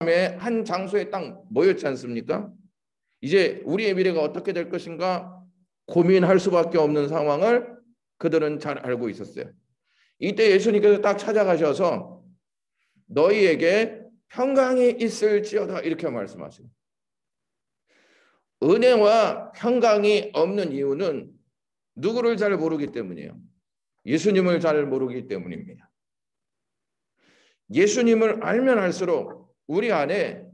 한 장소에 딱 모였지 않습니까? 이제 우리의 미래가 어떻게 될 것인가 고민할 수밖에 없는 상황을 그들은 잘 알고 있었어요. 이때 예수님께서 딱 찾아가셔서 너희에게 평강이 있을지어다 이렇게 말씀하세요. 은혜와 평강이 없는 이유는 누구를 잘 모르기 때문이에요. 예수님을 잘 모르기 때문입니다. 예수님을 알면 알수록 우리 안에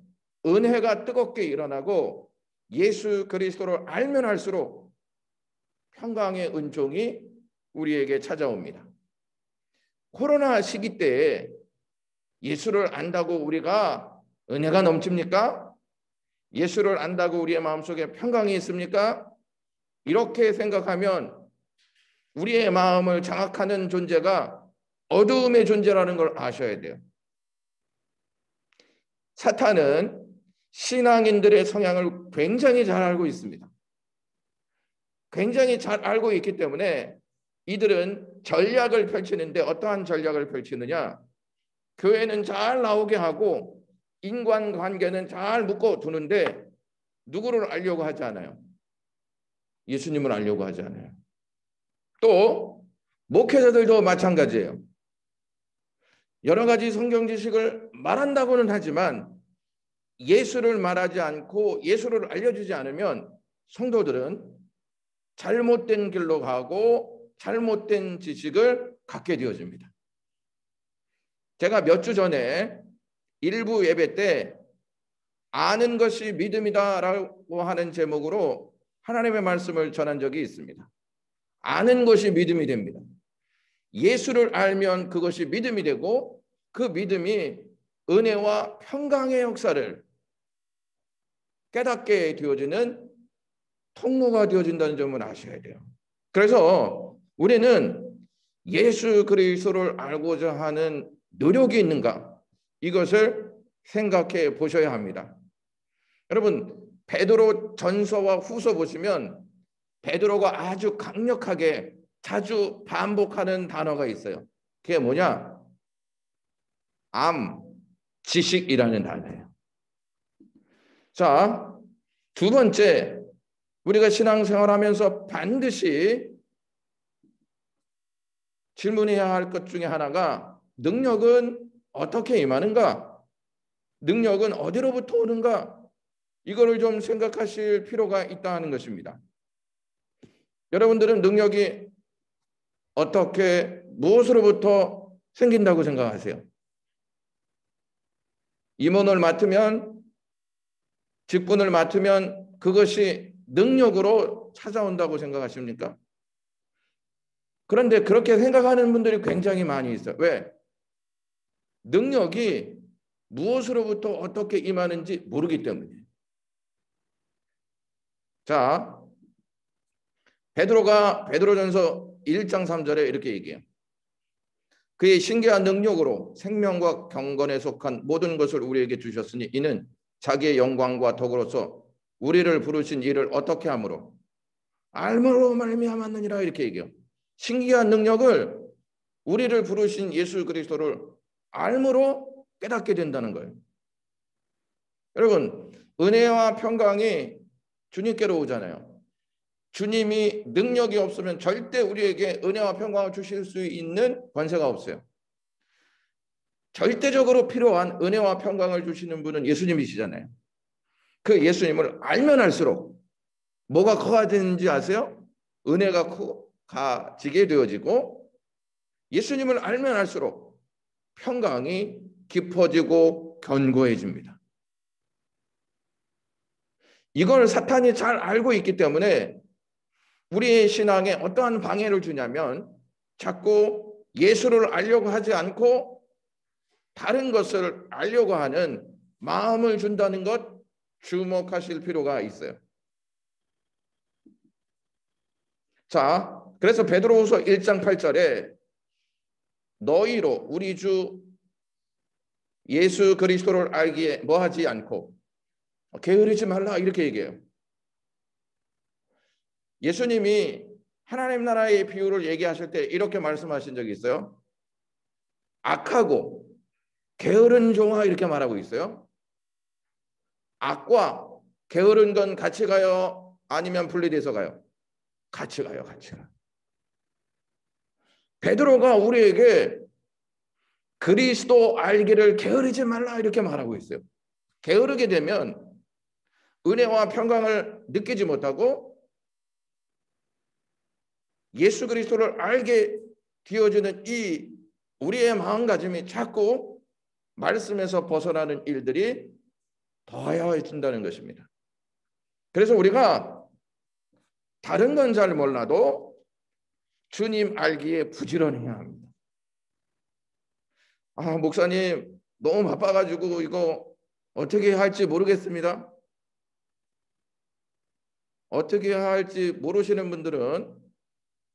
은혜가 뜨겁게 일어나고 예수 그리스도를 알면 알수록 평강의 은총이 우리에게 찾아옵니다. 코로나 시기 때에 예수를 안다고 우리가 은혜가 넘칩니까? 예수를 안다고 우리의 마음속에 평강이 있습니까? 이렇게 생각하면 우리의 마음을 장악하는 존재가 어두움의 존재라는 걸 아셔야 돼요. 사탄은 신앙인들의 성향을 굉장히 잘 알고 있습니다. 굉장히 잘 알고 있기 때문에 이들은 전략을 펼치는데 어떠한 전략을 펼치느냐? 교회는 잘 나오게 하고 인간관계는 잘 묶어 두는데 누구를 알려고 하지 않아요. 예수님을 알려고 하지 않아요. 또 목회자들도 마찬가지예요. 여러 가지 성경 지식을 말한다고는 하지만 예수를 말하지 않고 예수를 알려주지 않으면 성도들은 잘못된 길로 가고 잘못된 지식을 갖게 되어집니다. 제가 몇 주 전에 일부 예배 때 아는 것이 믿음이다라고 하는 제목으로 하나님의 말씀을 전한 적이 있습니다. 아는 것이 믿음이 됩니다. 예수를 알면 그것이 믿음이 되고 그 믿음이 은혜와 평강의 역사를 깨닫게 되어지는 통로가 되어진다는 점을 아셔야 돼요. 그래서 우리는 예수 그리스도를 알고자 하는 노력이 있는가? 이것을 생각해 보셔야 합니다. 여러분, 베드로 전서와 후서 보시면 베드로가 아주 강력하게 자주 반복하는 단어가 있어요. 그게 뭐냐? 지식이라는 단어예요. 자, 두 번째, 우리가 신앙생활하면서 반드시 질문해야 할 것 중에 하나가 능력은 어떻게 임하는가? 능력은 어디로부터 오는가? 이거를 좀 생각하실 필요가 있다는 것입니다. 여러분들은 능력이 어떻게 무엇으로부터 생긴다고 생각하세요? 임원을 맡으면 직분을 맡으면 그것이 능력으로 찾아온다고 생각하십니까? 그런데 그렇게 생각하는 분들이 굉장히 많이 있어요. 왜? 능력이 무엇으로부터 어떻게 임하는지 모르기 때문이에요. 자, 베드로전서 1장 3절에 이렇게 얘기해요. 그의 신기한 능력으로 생명과 경건에 속한 모든 것을 우리에게 주셨으니 이는 자기의 영광과 덕으로서 우리를 부르신 이를 어떻게 함으로 알므로 말미암았느니라 이렇게 얘기해요. 신기한 능력을 우리를 부르신 예수 그리스도를 알므로 깨닫게 된다는 거예요. 여러분, 은혜와 평강이 주님께로 오잖아요. 주님이 능력이 없으면 절대 우리에게 은혜와 평강을 주실 수 있는 권세가 없어요. 절대적으로 필요한 은혜와 평강을 주시는 분은 예수님이시잖아요. 그 예수님을 알면 알수록 뭐가 커지는지 아세요? 은혜가 커지게 되어지고 예수님을 알면 알수록 평강이 깊어지고 견고해집니다. 이걸 사탄이 잘 알고 있기 때문에 우리의 신앙에 어떠한 방해를 주냐면 자꾸 예수를 알려고 하지 않고 다른 것을 알려고 하는 마음을 준다는 것 주목하실 필요가 있어요. 자, 그래서 베드로후서 1장 8절에 너희로 우리 주 예수 그리스도를 알기에 뭐하지 않고 게으르지 말라 이렇게 얘기해요. 예수님이 하나님 나라의 비유를 얘기하실 때 이렇게 말씀하신 적이 있어요. 악하고 게으른 종아 이렇게 말하고 있어요. 악과 게으른 건 같이 가요? 아니면 분리돼서 가요? 같이 가요. 같이 가요. 베드로가 우리에게 그리스도 알기를 게으르지 말라 이렇게 말하고 있어요. 게으르게 되면 은혜와 평강을 느끼지 못하고 예수 그리스도를 알게 되어주는 이 우리의 마음가짐이 자꾸 말씀에서 벗어나는 일들이 더해진다는 것입니다. 그래서 우리가 다른 건 잘 몰라도 주님 알기에 부지런해야 합니다. 아, 목사님 너무 바빠가지고 이거 어떻게 해야 할지 모르겠습니다. 어떻게 해야 할지 모르시는 분들은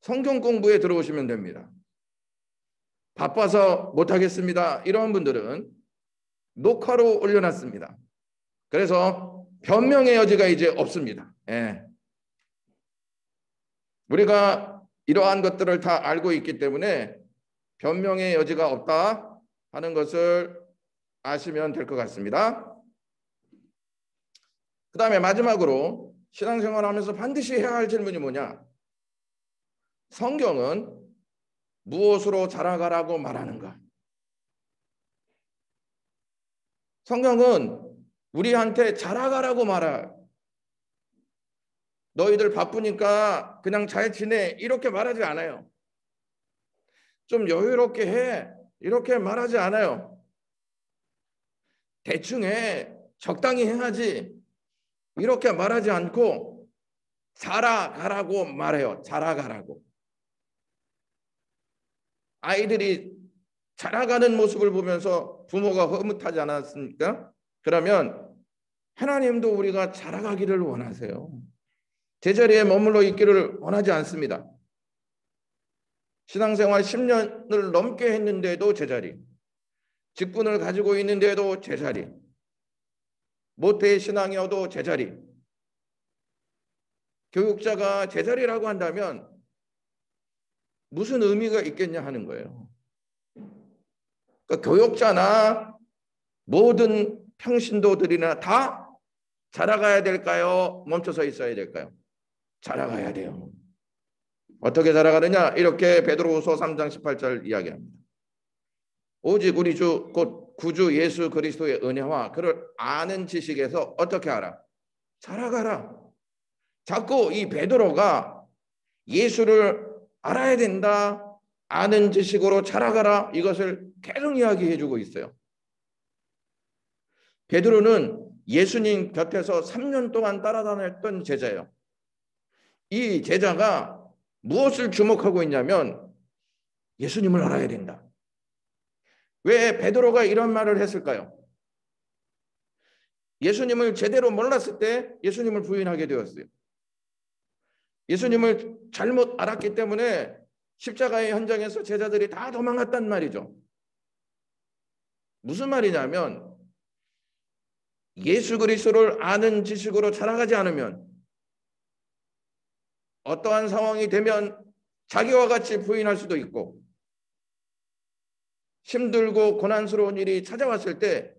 성경 공부에 들어오시면 됩니다. 바빠서 못하겠습니다. 이런 분들은 녹화로 올려놨습니다. 그래서 변명의 여지가 이제 없습니다. 예. 우리가 이러한 것들을 다 알고 있기 때문에 변명의 여지가 없다 하는 것을 아시면 될 것 같습니다. 그 다음에 마지막으로 신앙생활하면서 반드시 해야 할 질문이 뭐냐? 성경은 무엇으로 자라가라고 말하는가? 성경은 우리한테 자라가라고 말해요. 너희들 바쁘니까 그냥 잘 지내 이렇게 말하지 않아요. 좀 여유롭게 해 이렇게 말하지 않아요. 대충 해 적당히 해야지 이렇게 말하지 않고 자라가라고 말해요. 자라가라고. 아이들이 자라가는 모습을 보면서 부모가 흐뭇하지 않았습니까? 그러면 하나님도 우리가 자라가기를 원하세요. 제자리에 머물러 있기를 원하지 않습니다. 신앙생활 10년을 넘게 했는데도 제자리, 직분을 가지고 있는데도 제자리, 모태의 신앙이어도 제자리, 교육자가 제자리라고 한다면 무슨 의미가 있겠냐 하는 거예요. 그러니까 교육자나 모든 평신도들이나 다 자라가야 될까요? 멈춰서 있어야 될까요? 자라가야 돼요. 어떻게 자라가느냐? 이렇게 베드로후서 3장 18절 이야기합니다. 오직 우리 주 곧 구주 예수 그리스도의 은혜와 그를 아는 지식에서 어떻게 알아? 자라가라. 자꾸 이 베드로가 예수를 알아야 된다. 아는 지식으로 자라가라. 이것을 계속 이야기해 주고 있어요. 베드로는 예수님 곁에서 3년 동안 따라다녔던 제자예요. 이 제자가 무엇을 주목하고 있냐면 예수님을 알아야 된다. 왜 베드로가 이런 말을 했을까요? 예수님을 제대로 몰랐을 때 예수님을 부인하게 되었어요. 예수님을 잘못 알았기 때문에 십자가의 현장에서 제자들이 다 도망갔단 말이죠. 무슨 말이냐면 예수 그리스도를 아는 지식으로 자라가지 않으면 어떠한 상황이 되면 자기와 같이 부인할 수도 있고 힘들고 고난스러운 일이 찾아왔을 때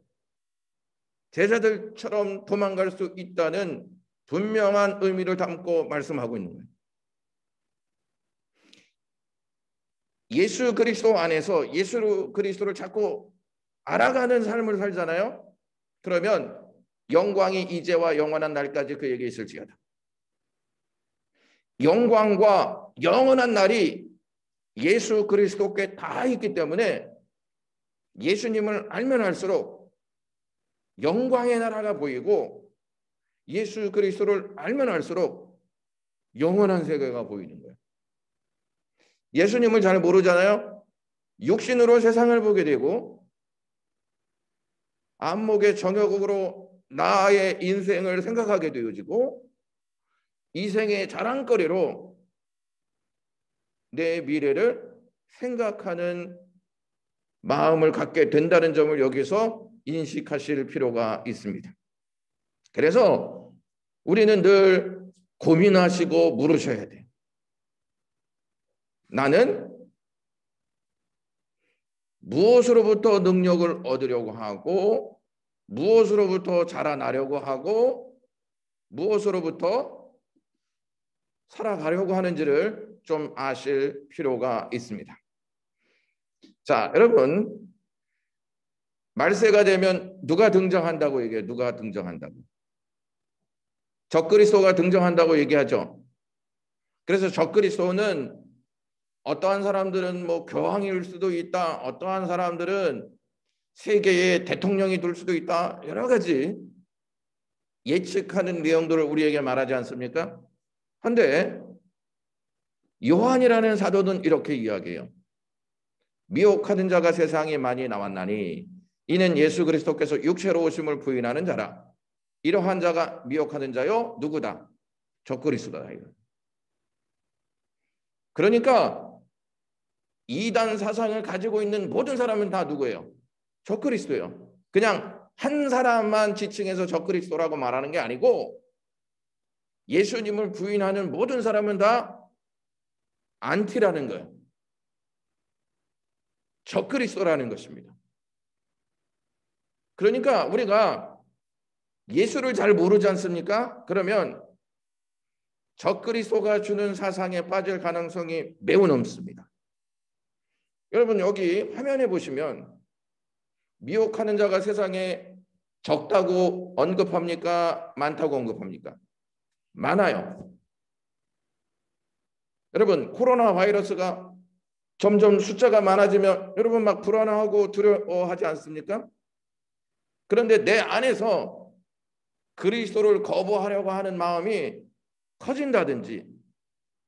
제자들처럼 도망갈 수 있다는 분명한 의미를 담고 말씀하고 있는 거예요. 예수 그리스도 안에서 예수 그리스도를 자꾸 알아가는 삶을 살잖아요. 그러면 영광이 이제와 영원한 날까지 그에게 있을지어다. 영광과 영원한 날이 예수 그리스도께 다 있기 때문에 예수님을 알면 알수록 영광의 나라가 보이고 예수 그리스도를 알면 알수록 영원한 세계가 보이는 거예요. 예수님을 잘 모르잖아요. 육신으로 세상을 보게 되고 안목의 정욕으로 나의 인생을 생각하게 되어지고 이 생의 자랑거리로 내 미래를 생각하는 마음을 갖게 된다는 점을 여기서 인식하실 필요가 있습니다. 그래서 우리는 늘 고민하시고 물으셔야 돼요. 나는 무엇으로부터 능력을 얻으려고 하고 무엇으로부터 자라나려고 하고 무엇으로부터 살아가려고 하는지를 좀 아실 필요가 있습니다. 자, 여러분, 말세가 되면 누가 등장한다고 얘기해요? 누가 등장한다고? 적그리스도가 등장한다고 얘기하죠. 그래서 적그리스도는 어떠한 사람들은 뭐 교황일 수도 있다. 어떠한 사람들은 세계의 대통령이 될 수도 있다. 여러 가지 예측하는 내용들을 우리에게 말하지 않습니까? 그런데 요한이라는 사도는 이렇게 이야기해요. 미혹하는 자가 세상에 많이 나왔나니 이는 예수 그리스도께서 육체로 오심을 부인하는 자라. 이러한 자가 미혹하는 자요 누구다? 적그리스도다. 그러니까 이단 사상을 가지고 있는 모든 사람은 다 누구예요? 적그리스도예요. 그냥 한 사람만 지칭해서 적그리스도라고 말하는 게 아니고 예수님을 부인하는 모든 사람은 다 안티라는 거예요. 적그리스도라는 것입니다. 그러니까 우리가 예수를 잘 모르지 않습니까? 그러면 적그리스도가 주는 사상에 빠질 가능성이 매우 높습니다. 여러분 여기 화면에 보시면 미혹하는 자가 세상에 적다고 언급합니까? 많다고 언급합니까? 많아요. 여러분 코로나 바이러스가 점점 숫자가 많아지면 여러분 막 불안하고 두려워하지 않습니까? 그런데 내 안에서 그리스도를 거부하려고 하는 마음이 커진다든지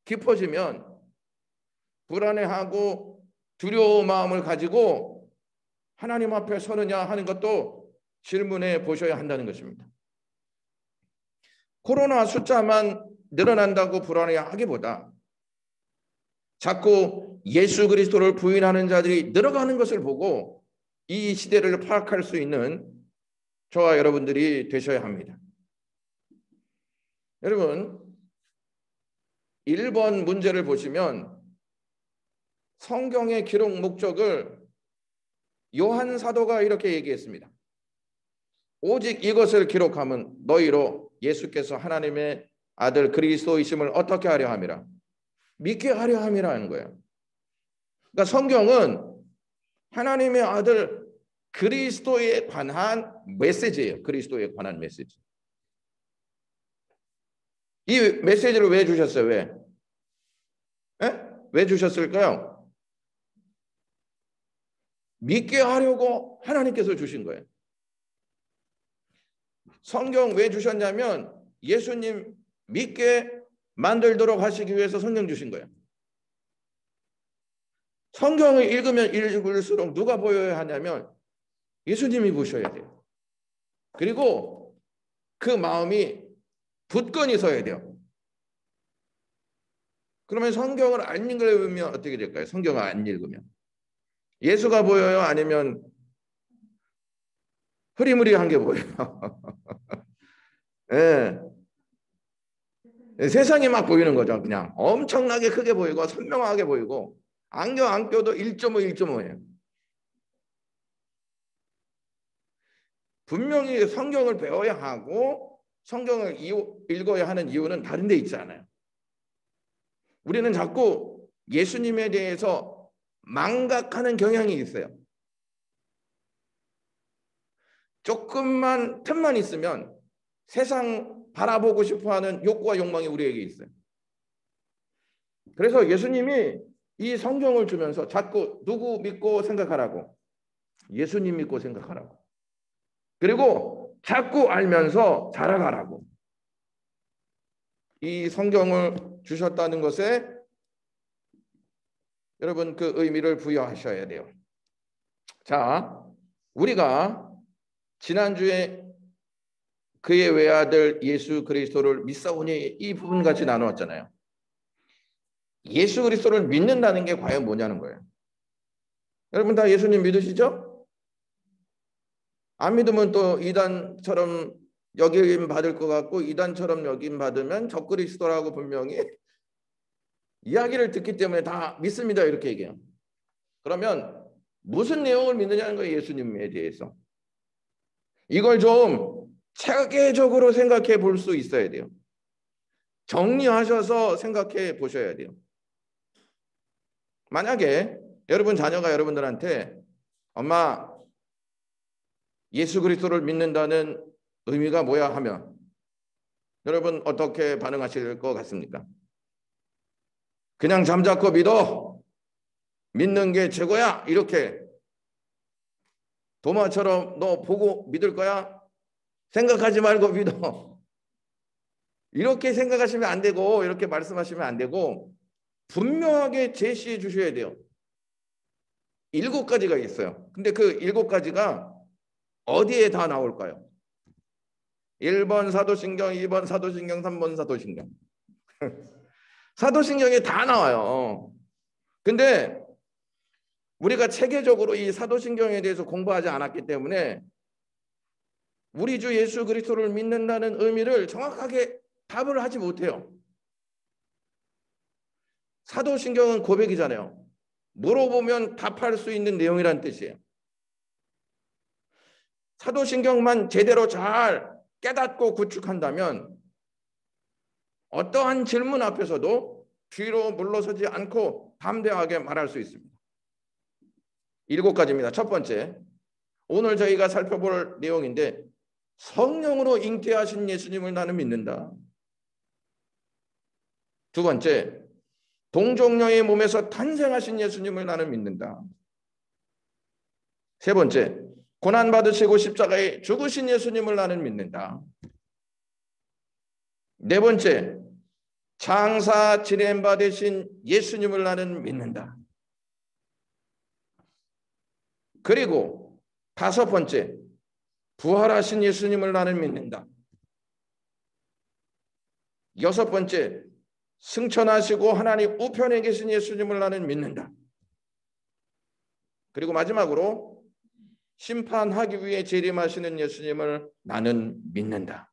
깊어지면 불안해하고 두려운 마음을 가지고 하나님 앞에 서느냐 하는 것도 질문해 보셔야 한다는 것입니다. 코로나 숫자만 늘어난다고 불안해하기보다 자꾸 예수 그리스도를 부인하는 자들이 늘어가는 것을 보고 이 시대를 파악할 수 있는 저와 여러분들이 되셔야 합니다. 여러분 1번 문제를 보시면 성경의 기록 목적을 요한 사도가 이렇게 얘기했습니다. 오직 이것을 기록하면 너희로 예수께서 하나님의 아들 그리스도이심을 어떻게 하려 함이라? 믿게 하려 함이라는 거예요. 그러니까 성경은 하나님의 아들 그리스도에 관한 메시지예요. 그리스도에 관한 메시지. 이 메시지를 왜 주셨어요? 왜? 왜 주셨을까요? 믿게 하려고 하나님께서 주신 거예요. 성경 왜 주셨냐면 예수님 믿게 만들도록 하시기 위해서 성경 주신 거예요. 성경을 읽으면 읽을수록 누가 보여야 하냐면 예수님이 보셔야 돼요. 그리고 그 마음이 굳건히 서야 돼요. 그러면 성경을 안 읽으면 어떻게 될까요? 성경을 안 읽으면 예수가 보여요? 아니면 흐리무리한 게 보여요? 예. 세상이 막 보이는 거죠. 그냥 엄청나게 크게 보이고 선명하게 보이고 안경 안 껴도 1.5, 1.5예요. 분명히 성경을 배워야 하고 성경을 읽어야 하는 이유는 다른 데 있지 않아요. 우리는 자꾸 예수님에 대해서 망각하는 경향이 있어요. 조금만 틈만 있으면 세상 바라보고 싶어하는 욕구와 욕망이 우리에게 있어요. 그래서 예수님이 이 성경을 주면서 자꾸 누구 믿고 생각하라고? 예수님 믿고 생각하라고. 그리고 자꾸 알면서 자라가라고. 이 성경을 주셨다는 것에 여러분 그 의미를 부여하셔야 돼요. 자, 우리가 지난주에 그의 외아들 예수 그리스도를 믿사오니 이 부분 같이 나누었잖아요. 예수 그리스도를 믿는다는 게 과연 뭐냐는 거예요. 여러분 다 예수님 믿으시죠? 안 믿으면 또 이단처럼 여김 받을 것 같고 이단처럼 여김 받으면 적그리스도라고 분명히 이야기를 듣기 때문에 다 믿습니다 이렇게 얘기해요. 그러면 무슨 내용을 믿느냐는 거예요. 예수님에 대해서. 이걸 좀 체계적으로 생각해 볼 수 있어야 돼요. 정리하셔서 생각해 보셔야 돼요. 만약에 여러분 자녀가 여러분들한테 엄마 예수 그리스도를 믿는다는 의미가 뭐야 하면 여러분 어떻게 반응하실 것 같습니까? 그냥 잠자코 믿어. 믿는 게 최고야. 이렇게 도마처럼 너 보고 믿을 거야? 생각하지 말고 믿어. 이렇게 생각하시면 안 되고 이렇게 말씀하시면 안 되고 분명하게 제시해 주셔야 돼요. 7가지가 있어요. 근데 그 7가지가 어디에 다 나올까요? 1번 사도신경, 2번 사도신경, 3번 사도신경. 사도신경에 다 나와요. 근데 우리가 체계적으로 이 사도신경에 대해서 공부하지 않았기 때문에 우리 주 예수 그리스도를 믿는다는 의미를 정확하게 답을 하지 못해요. 사도신경은 고백이잖아요. 물어보면 답할 수 있는 내용이란 뜻이에요. 사도신경만 제대로 잘 깨닫고 구축한다면 어떠한 질문 앞에서도 뒤로 물러서지 않고 담대하게 말할 수 있습니다. 7가지입니다. 첫 번째, 오늘 저희가 살펴볼 내용인데 성령으로 잉태하신 예수님을 나는 믿는다. 두 번째, 동정녀의 몸에서 탄생하신 예수님을 나는 믿는다. 세 번째, 고난받으시고 십자가에 죽으신 예수님을 나는 믿는다. 네 번째, 장사 지냄바 되신 예수님을 나는 믿는다. 그리고 다섯 번째, 부활하신 예수님을 나는 믿는다. 여섯 번째, 승천하시고 하나님 우편에 계신 예수님을 나는 믿는다. 그리고 마지막으로 심판하기 위해 재림하시는 예수님을 나는 믿는다.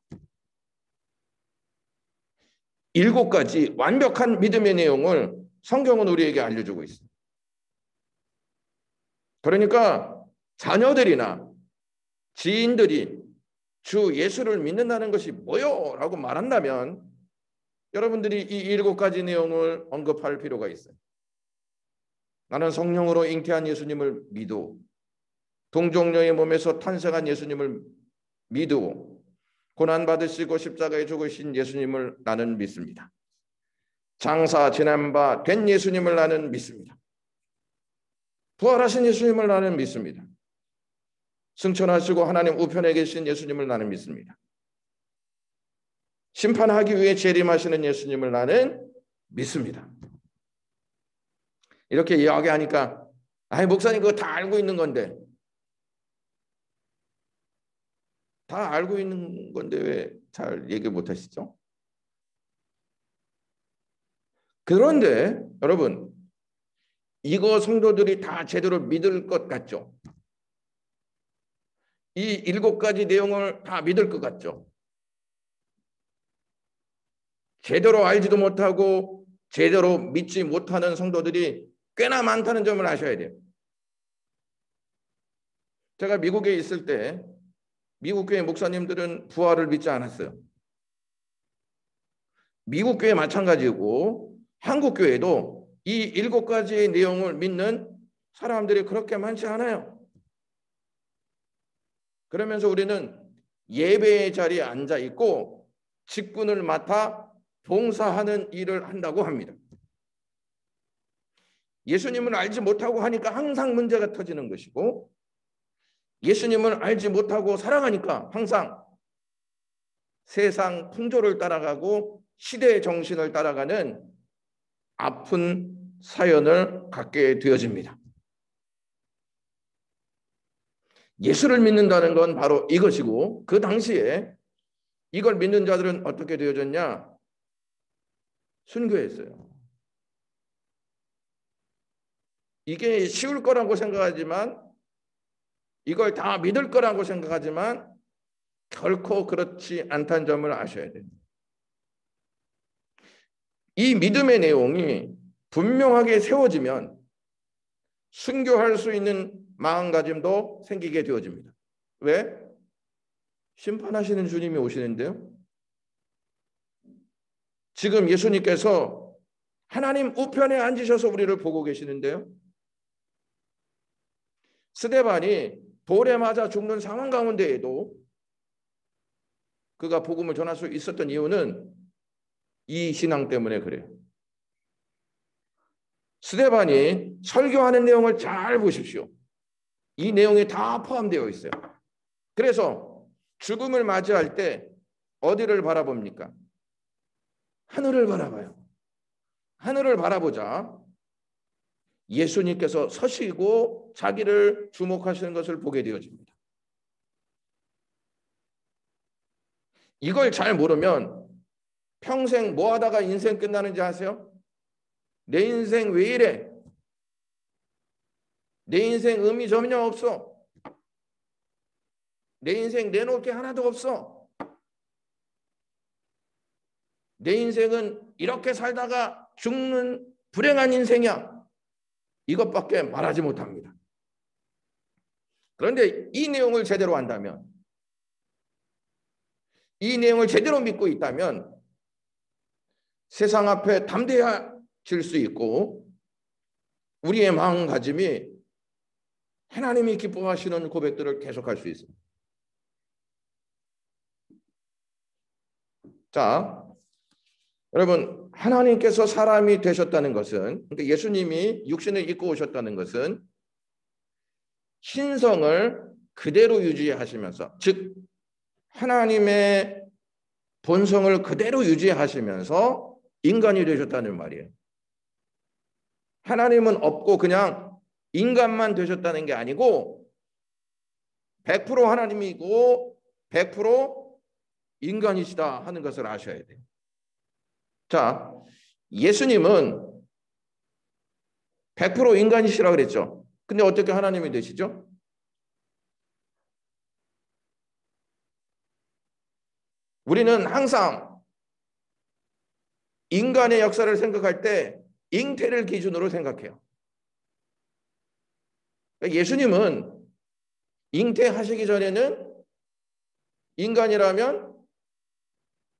7가지 완벽한 믿음의 내용을 성경은 우리에게 알려주고 있습니다. 그러니까 자녀들이나 지인들이 주 예수를 믿는다는 것이 뭐요? 라고 말한다면 여러분들이 이 7가지 내용을 언급할 필요가 있어요. 나는 성령으로 잉태한 예수님을 믿어. 동정녀의 몸에서 탄생한 예수님을 믿어. 고난받으시고 십자가에 죽으신 예수님을 나는 믿습니다. 장사 지난 바 된 예수님을 나는 믿습니다. 부활하신 예수님을 나는 믿습니다. 승천하시고 하나님 우편에 계신 예수님을 나는 믿습니다. 심판하기 위해 재림하시는 예수님을 나는 믿습니다. 이렇게 이야기하니까 목사님 그거 다 알고 있는 건데 다 알고 있는 건데 왜 잘 얘기 못 하시죠? 그런데 여러분 이거 성도들이 다 제대로 믿을 것 같죠? 이 7가지 내용을 다 믿을 것 같죠? 제대로 알지도 못하고 제대로 믿지 못하는 성도들이 꽤나 많다는 점을 아셔야 돼요. 제가 미국에 있을 때 미국 교회 목사님들은 부활을 믿지 않았어요. 미국 교회 마찬가지고 한국 교회도 이 7가지의 내용을 믿는 사람들이 그렇게 많지 않아요. 그러면서 우리는 예배의 자리에 앉아 있고 직분을 맡아 봉사하는 일을 한다고 합니다. 예수님을 알지 못하고 하니까 항상 문제가 터지는 것이고 예수님을 알지 못하고 살아가니까 항상 세상 풍조를 따라가고 시대의 정신을 따라가는 아픈 사연을 갖게 되어집니다. 예수를 믿는다는 건 바로 이것이고 그 당시에 이걸 믿는 자들은 어떻게 되어졌냐? 순교했어요. 이게 쉬울 거라고 생각하지만 이걸 다 믿을 거라고 생각하지만 결코 그렇지 않다는 점을 아셔야 됩니다. 이 믿음의 내용이 분명하게 세워지면 순교할 수 있는 마음가짐도 생기게 되어집니다. 왜? 심판하시는 주님이 오시는데요. 지금 예수님께서 하나님 우편에 앉으셔서 우리를 보고 계시는데요. 스데반이 돌에 맞아 죽는 상황 가운데에도 그가 복음을 전할 수 있었던 이유는 이 신앙 때문에 그래요. 스데반이 설교하는 내용을 잘 보십시오. 이 내용이 다 포함되어 있어요. 그래서 죽음을 맞이할 때 어디를 바라봅니까? 하늘을 바라봐요. 하늘을 바라보자 예수님께서 서시고 자기를 주목하시는 것을 보게 되어집니다. 이걸 잘 모르면 평생 뭐 하다가 인생 끝나는지 아세요? 내 인생 왜 이래? 내 인생 의미 전혀 없어. 내 인생 내놓을 게 하나도 없어. 내 인생은 이렇게 살다가 죽는 불행한 인생이야. 이것밖에 말하지 못합니다. 그런데 이 내용을 제대로 안다면, 이 내용을 제대로 믿고 있다면 세상 앞에 담대해질 수 있고 우리의 마음가짐이 하나님이 기뻐하시는 고백들을 계속할 수 있습니다. 자, 여러분, 하나님께서 사람이 되셨다는 것은, 그러니까 예수님이 육신을 입고 오셨다는 것은 신성을 그대로 유지하시면서, 즉 하나님의 본성을 그대로 유지하시면서 인간이 되셨다는 말이에요. 하나님은 없고 그냥 인간만 되셨다는 게 아니고 100% 하나님이고 100% 인간이시다 하는 것을 아셔야 돼요. 자, 예수님은 100% 인간이시라 그랬죠. 근데 어떻게 하나님이 되시죠? 우리는 항상 인간의 역사를 생각할 때 잉태를 기준으로 생각해요. 예수님은 잉태하시기 전에는 인간이라면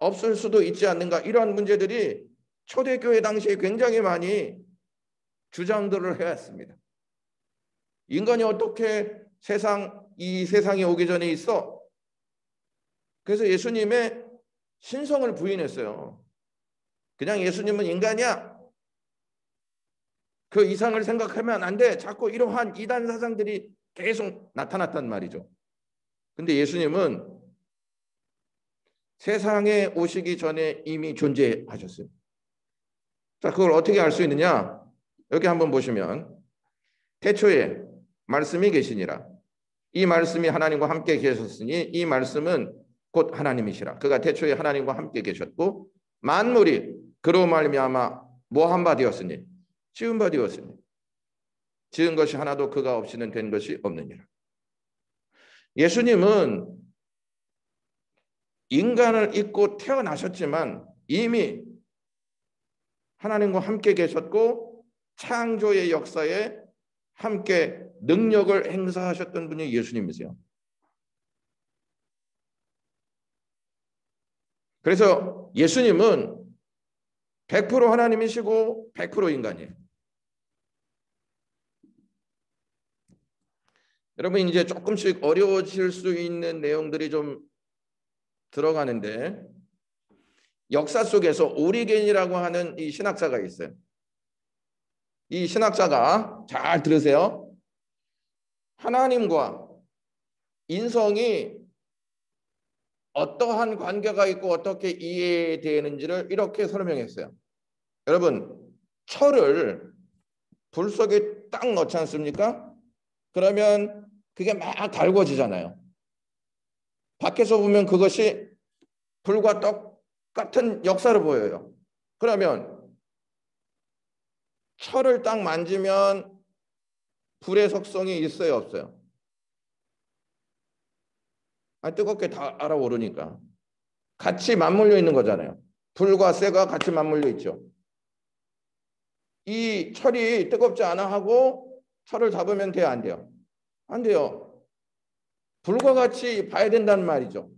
없을 수도 있지 않는가, 이러한 문제들이 초대교회 당시에 굉장히 많이 주장들을 해왔습니다. 인간이 어떻게 이 세상에 오기 전에 있어? 그래서 예수님의 신성을 부인했어요. 그냥 예수님은 인간이야. 그 이상을 생각하면 안 돼. 자꾸 이러한 이단 사상들이 계속 나타났단 말이죠. 근데 예수님은 세상에 오시기 전에 이미 존재하셨어요. 자, 그걸 어떻게 알 수 있느냐? 여기 한번 보시면 태초에 말씀이 계시니라. 이 말씀이 하나님과 함께 계셨으니 이 말씀은 곧 하나님이시라. 그가 태초에 하나님과 함께 계셨고 만물이 그로 말미암아 뭐한 바 되었으니 지은 바 되었으니 지은 것이 하나도 그가 없이는 된 것이 없느니라. 예수님은 인간을 입고 태어나셨지만 이미 하나님과 함께 계셨고 창조의 역사에 함께 능력을 행사하셨던 분이 예수님이세요. 그래서 예수님은 100% 하나님이시고 100% 인간이에요. 여러분, 이제 조금씩 어려워질 수 있는 내용들이 좀 들어가는데 역사 속에서 오리겐이라고 하는 이 신학자가 있어요. 이 신학자가 잘 들으세요. 하나님과 인성이 어떠한 관계가 있고 어떻게 이해되는지를 이렇게 설명했어요. 여러분, 철을 불 속에 딱 넣지 않습니까? 그러면 그게 막 달궈지잖아요. 밖에서 보면 그것이 불과 똑같은 역사를 보여요. 그러면 철을 딱 만지면 불의 속성이 있어요, 없어요? 뜨겁게 다 알아오르니까 같이 맞물려 있는 거잖아요. 불과 쇠가 같이 맞물려 있죠. 이 철이 뜨겁지 않아 하고 철을 잡으면 돼요, 안 돼요? 안 돼요. 불과 같이 봐야 된다는 말이죠.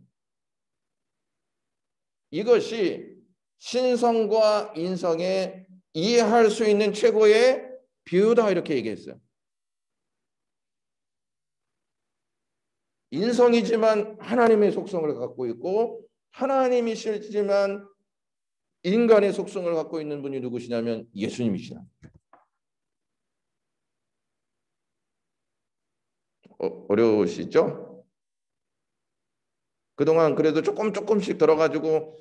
이것이 신성과 인성에 이해할 수 있는 최고의 비유다 이렇게 얘기했어요. 인성이지만 하나님의 속성을 갖고 있고 하나님이시지만 인간의 속성을 갖고 있는 분이 누구시냐면 예수님이시다. 어려우시죠? 그동안 그래도 조금씩 들어가지고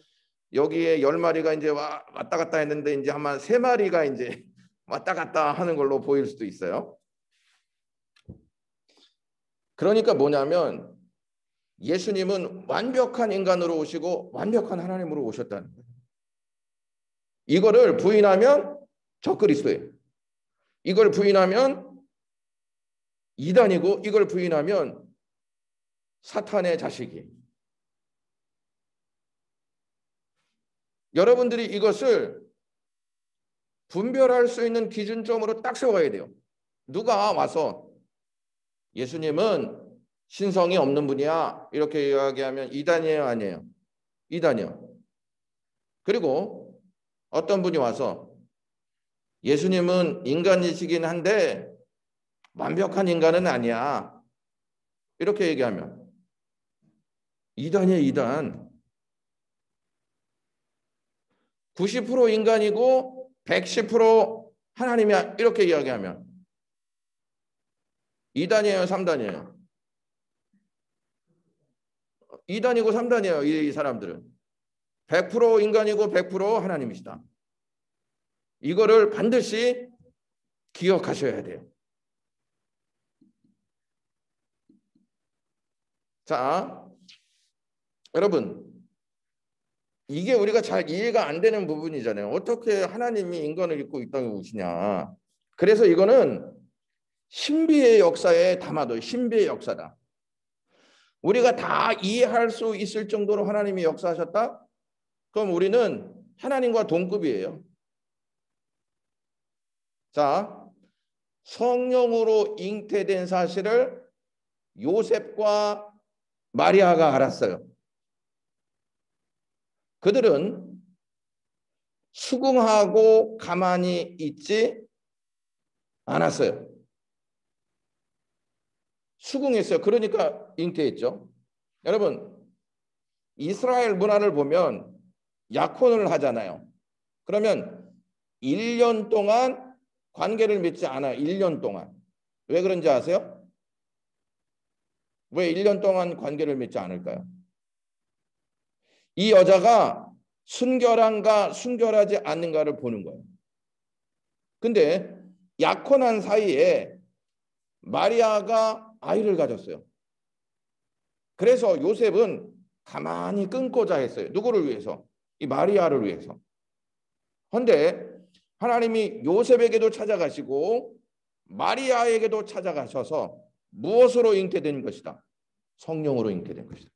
여기에 10마리가 이제 왔다 갔다 했는데 이제 아마 3마리가 이제 왔다 갔다 하는 걸로 보일 수도 있어요. 그러니까 뭐냐면 예수님은 완벽한 인간으로 오시고 완벽한 하나님으로 오셨다는 거예요. 이거를 부인하면 적그리스도예요. 이걸 부인하면 이단이고 이걸 부인하면 사탄의 자식이에요. 여러분들이 이것을 분별할 수 있는 기준점으로 딱 세워야 돼요. 누가 와서 예수님은 신성이 없는 분이야 이렇게 이야기하면 이단이에요, 아니에요? 이단이요. 그리고 어떤 분이 와서 예수님은 인간이시긴 한데 완벽한 인간은 아니야 이렇게 얘기하면 이단이에요, 이단. 90% 인간이고 110% 하나님이야 이렇게 이야기하면 이단이에요, 3단이에요? 2단이고 3단이에요. 이 사람들은 100% 인간이고 100% 하나님이시다. 이거를 반드시 기억하셔야 돼요. 자, 여러분, 이게 우리가 잘 이해가 안 되는 부분이잖아요. 어떻게 하나님이 인간을 입고 이 땅에 오시냐. 그래서 이거는 신비의 역사에 담아둬요. 신비의 역사다. 우리가 다 이해할 수 있을 정도로 하나님이 역사하셨다? 그럼 우리는 하나님과 동급이에요. 자, 성령으로 잉태된 사실을 요셉과 마리아가 알았어요. 그들은 수긍하고 가만히 있지 않았어요. 수긍했어요. 그러니까 잉태했죠. 여러분, 이스라엘 문화를 보면 약혼을 하잖아요. 그러면 1년 동안 관계를 맺지 않아요. 1년 동안. 왜 그런지 아세요? 왜 1년 동안 관계를 맺지 않을까요? 이 여자가 순결한가 순결하지 않는가를 보는 거예요. 근데 약혼한 사이에 마리아가 아이를 가졌어요. 그래서 요셉은 가만히 끊고자 했어요. 누구를 위해서? 이 마리아를 위해서. 그런데 하나님이 요셉에게도 찾아가시고 마리아에게도 찾아가셔서 무엇으로 잉태된 것이다? 성령으로 잉태된 것이다.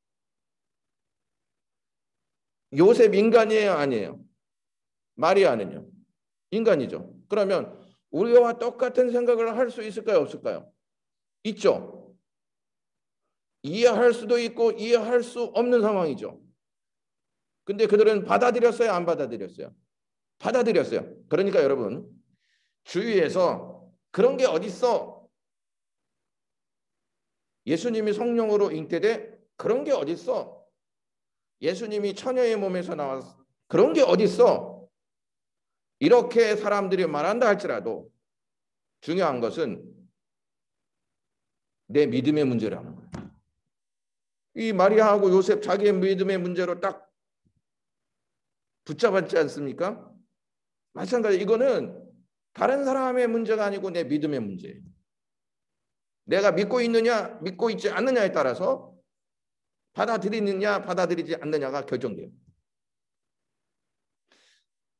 요셉 인간이에요, 아니에요? 마리아는요? 인간이죠. 그러면 우리와 똑같은 생각을 할 수 있을까요, 없을까요? 있죠. 이해할 수도 있고 이해할 수 없는 상황이죠. 근데 그들은 받아들였어요, 안 받아들였어요? 받아들였어요. 그러니까 여러분, 주위에서 그런 게 어딨어? 예수님이 성령으로 잉태돼? 그런 게 어딨어? 예수님이 처녀의 몸에서 나왔어? 그런 게 어딨어? 이렇게 사람들이 말한다 할지라도 중요한 것은 내 믿음의 문제라는 거예요. 이 마리아하고 요셉 자기의 믿음의 문제로 딱 붙잡았지 않습니까? 마찬가지 이거는 다른 사람의 문제가 아니고 내 믿음의 문제예요. 내가 믿고 있느냐 믿고 있지 않느냐에 따라서 받아들이느냐 받아들이지 않느냐가 결정돼요.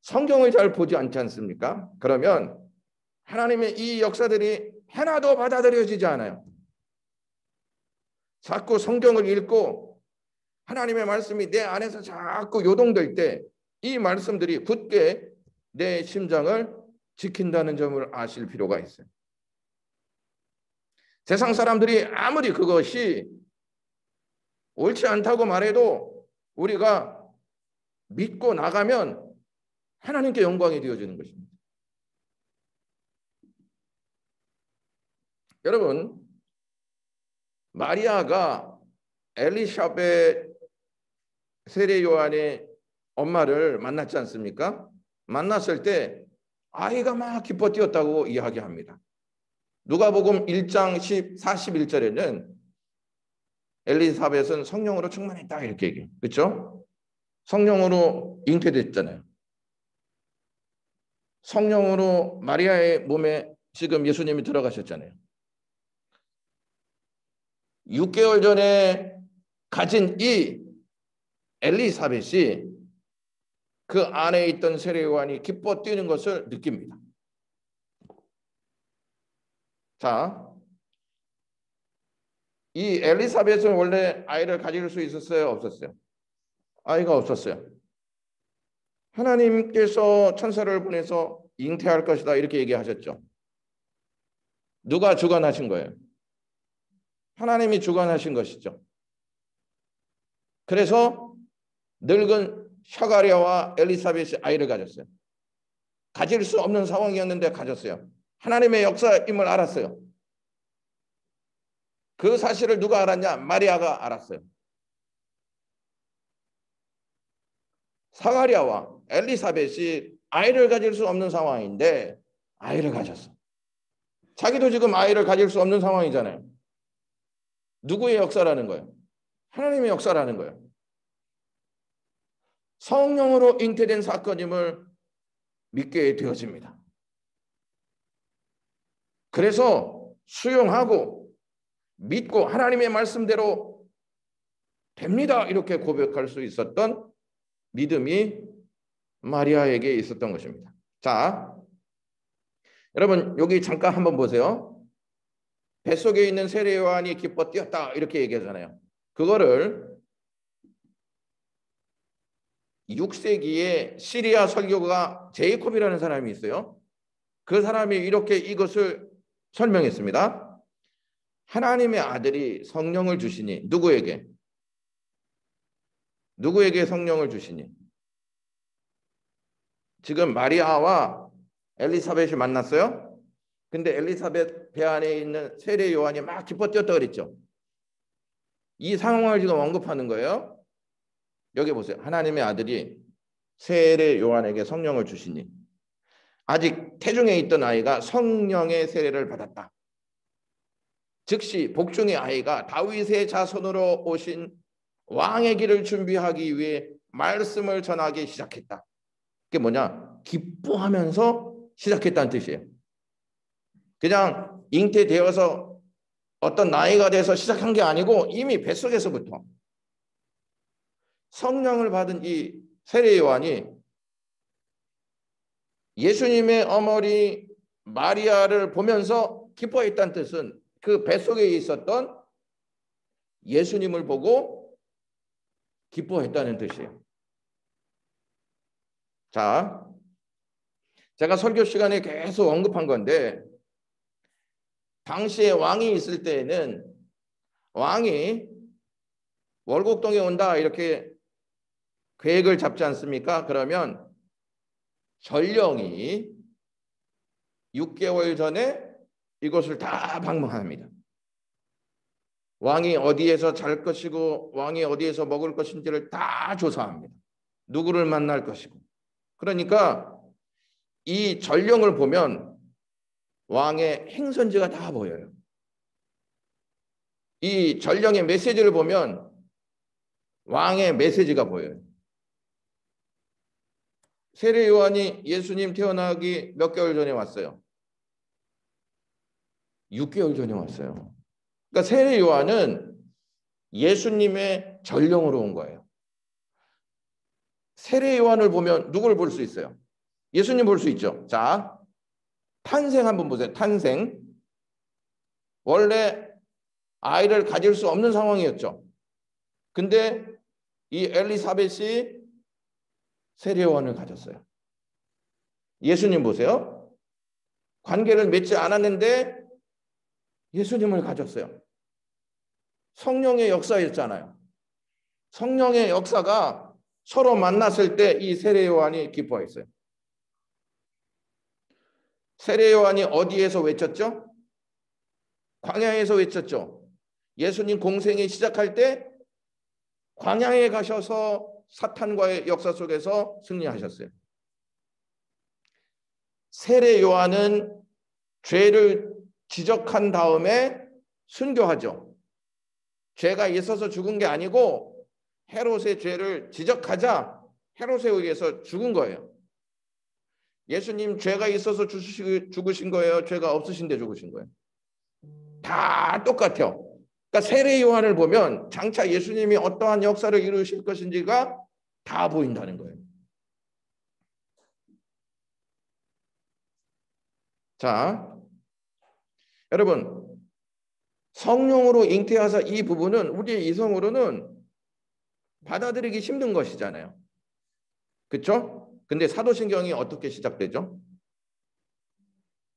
성경을 잘 보지 않지 않습니까? 그러면 하나님의 이 역사들이 하나도 받아들여지지 않아요. 자꾸 성경을 읽고 하나님의 말씀이 내 안에서 자꾸 요동될 때 이 말씀들이 굳게 내 심장을 지킨다는 점을 아실 필요가 있어요. 세상 사람들이 아무리 그것이 옳지 않다고 말해도 우리가 믿고 나가면 하나님께 영광이 되어지는 것입니다. 여러분, 마리아가 엘리사벳 세례 요한의 엄마를 만났지 않습니까? 만났을 때 아이가 막 기뻐 뛰었다고 이야기합니다. 누가복음 1장 41절에는 엘리사벳은 성령으로 충만했다 이렇게 얘기해요. 그렇죠? 성령으로 잉태됐잖아요. 성령으로 마리아의 몸에 지금 예수님이 들어가셨잖아요. 6개월 전에 가진 이 엘리사벳이 그 안에 있던 세례요한이 기뻐 뛰는 것을 느낍니다. 자, 이 엘리사벳은 원래 아이를 가질 수 있었어요? 없었어요? 아이가 없었어요. 하나님께서 천사를 보내서 잉태할 것이다 이렇게 얘기하셨죠. 누가 주관하신 거예요? 하나님이 주관하신 것이죠. 그래서 늙은 샤가랴와 엘리사벳이 아이를 가졌어요. 가질 수 없는 상황이었는데 가졌어요. 하나님의 역사임을 알았어요. 그 사실을 누가 알았냐? 마리아가 알았어요. 사가랴와 엘리사벳이 아이를 가질 수 없는 상황인데 아이를 가졌어. 자기도 지금 아이를 가질 수 없는 상황이잖아요. 누구의 역사라는 거예요? 하나님의 역사라는 거예요. 성령으로 잉태된 사건임을 믿게 되어집니다. 그래서 수용하고 믿고 하나님의 말씀대로 됩니다 이렇게 고백할 수 있었던 믿음이 마리아에게 있었던 것입니다. 자, 여러분 여기 잠깐 한번 보세요. 뱃속에 있는 세례 요한이 기뻐 뛰었다 이렇게 얘기하잖아요. 그거를 6세기에 시리아 설교가 제이콥이라는 사람이 있어요. 그 사람이 이렇게 이것을 설명했습니다. 하나님의 아들이 성령을 주시니 누구에게? 누구에게 성령을 주시니? 지금 마리아와 엘리사벳이 만났어요. 근데 엘리사벳 배 안에 있는 세례 요한이 막 기뻐 뛰었다 그랬죠. 이 상황을 지금 언급하는 거예요. 여기 보세요. 하나님의 아들이 세례 요한에게 성령을 주시니 아직 태중에 있던 아이가 성령의 세례를 받았다. 즉시 복중의 아이가 다윗의 자손으로 오신 왕의 길을 준비하기 위해 말씀을 전하기 시작했다. 그게 뭐냐? 기뻐하면서 시작했다는 뜻이에요. 그냥 잉태되어서 어떤 나이가 돼서 시작한 게 아니고 이미 뱃속에서부터 성령을 받은 이 세례 요한이 예수님의 어머니 마리아를 보면서 기뻐했다는 뜻은 그 뱃속에 있었던 예수님을 보고 기뻐했다는 뜻이에요. 자, 제가 설교 시간에 계속 언급한 건데 당시에 왕이 있을 때에는 왕이 월곡동에 온다 이렇게 계획을 잡지 않습니까? 그러면 전령이 6개월 전에 이것을 다 방문합니다. 왕이 어디에서 잘 것이고 왕이 어디에서 먹을 것인지를 다 조사합니다. 누구를 만날 것이고. 그러니까 이 전령을 보면 왕의 행선지가 다 보여요. 이 전령의 메시지를 보면 왕의 메시지가 보여요. 세례 요한이 예수님 태어나기 몇 개월 전에 왔어요? 6개월 전에 왔어요. 그러니까 세례 요한은 예수님의 전령으로 온 거예요. 세례 요한을 보면 누구를 볼 수 있어요? 예수님 볼 수 있죠. 자, 탄생 한번 보세요. 탄생. 원래 아이를 가질 수 없는 상황이었죠. 근데 이 엘리사벳이 세례 요한을 가졌어요. 예수님 보세요. 관계를 맺지 않았는데 예수님을 가졌어요. 성령의 역사였잖아요. 성령의 역사가 서로 만났을 때 이 세례 요한이 기뻐했어요. 세례 요한이 어디에서 외쳤죠? 광야에서 외쳤죠. 예수님 공생이 시작할 때 광야에 가셔서 사탄과의 역사 속에서 승리하셨어요. 세례 요한은 죄를 지적한 다음에 순교하죠. 죄가 있어서 죽은 게 아니고 헤롯의 죄를 지적하자 헤롯에 의해서 죽은 거예요. 예수님 죄가 있어서 죽으신 거예요? 죄가 없으신데 죽으신 거예요? 다 똑같아요. 그러니까 세례 요한을 보면 장차 예수님이 어떠한 역사를 이루실 것인지가 다 보인다는 거예요. 자, 여러분 성령으로 잉태하사 이 부분은 우리의 이성으로는 받아들이기 힘든 것이잖아요. 그렇죠? 근데 사도신경이 어떻게 시작되죠?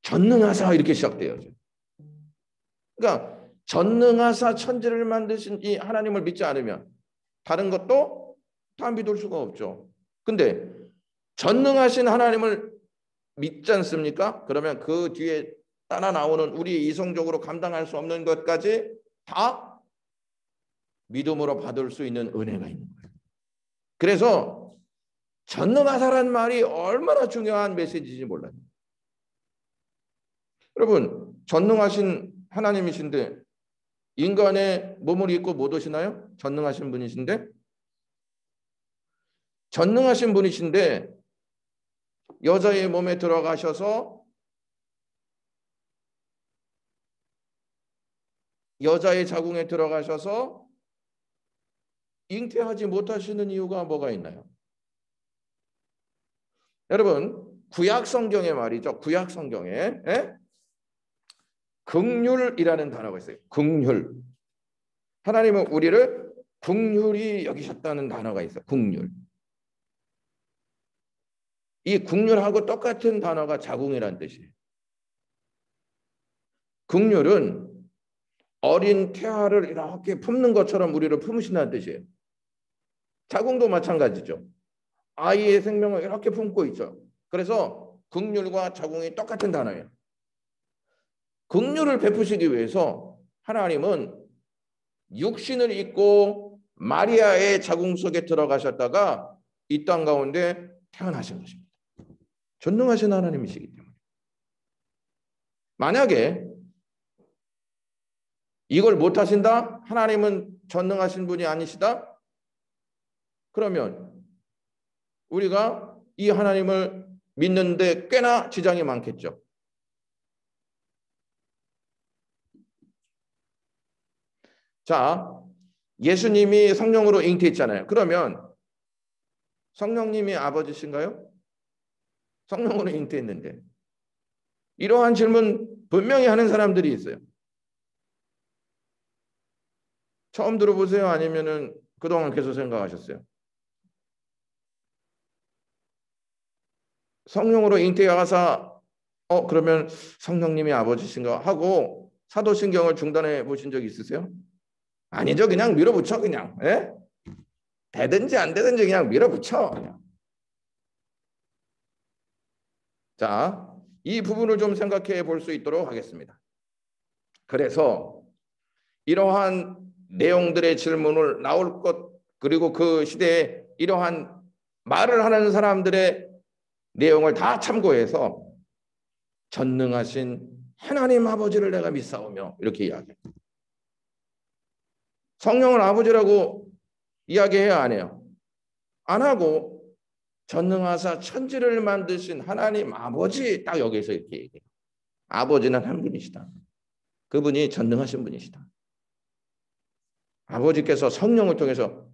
전능하사 이렇게 시작돼요. 그러니까 전능하사 천지를 만드신 이 하나님을 믿지 않으면 다른 것도 다 믿을 수가 없죠. 근데 전능하신 하나님을 믿지 않습니까? 그러면 그 뒤에 따라 나오는 우리 이성적으로 감당할 수 없는 것까지 다 믿음으로 받을 수 있는 은혜가 있는 거예요. 그래서 전능하사라는 말이 얼마나 중요한 메시지인지 몰라요. 여러분 전능하신 하나님이신데 인간의 몸을 입고 못 오시나요? 전능하신 분이신데 전능하신 분이신데 여자의 몸에 들어가셔서 여자의 자궁에 들어가셔서 잉태하지 못하시는 이유가 뭐가 있나요? 여러분 구약 성경에 말이죠. 구약 성경에 긍휼이라는 단어가 있어요. 긍휼. 하나님은 우리를 긍휼히 여기셨다는 단어가 있어요. 긍휼. 이 긍휼하고 똑같은 단어가 자궁이라는 뜻이에요. 긍휼은 어린 태아를 이렇게 품는 것처럼 우리를 품으신다는 뜻이에요. 자궁도 마찬가지죠. 아이의 생명을 이렇게 품고 있죠. 그래서 긍휼과 자궁이 똑같은 단어예요. 긍휼을 베푸시기 위해서 하나님은 육신을 입고 마리아의 자궁 속에 들어가셨다가 이 땅 가운데 태어나신 것입니다. 전능하신 하나님이시기 때문에. 만약에 이걸 못하신다? 하나님은 전능하신 분이 아니시다? 그러면 우리가 이 하나님을 믿는데 꽤나 지장이 많겠죠. 자, 예수님이 성령으로 잉태했잖아요. 그러면 성령님이 아버지신가요? 성령으로 잉태했는데. 이러한 질문 분명히 하는 사람들이 있어요. 처음 들어보세요? 아니면은 그동안 계속 생각하셨어요? 성령으로 잉태하사 그러면 성령님이 아버지신가 하고 사도신경을 중단해 보신 적 있으세요? 아니죠. 그냥 밀어붙여 그냥. 예? 되든지 안 되든지 그냥 밀어붙여. 그냥. 자, 이 부분을 좀 생각해 볼 수 있도록 하겠습니다. 그래서 이러한 내용들의 질문을 나올 것 그리고 그 시대에 이러한 말을 하는 사람들의 내용을 다 참고해서 전능하신 하나님 아버지를 내가 믿사오며 이렇게 이야기해요. 성령을 아버지라고 이야기해야 안 해요? 안 하고 전능하사 천지를 만드신 하나님 아버지 딱 여기서 이렇게 얘기해요. 아버지는 한 분이시다. 그분이 전능하신 분이시다. 아버지께서 성령을 통해서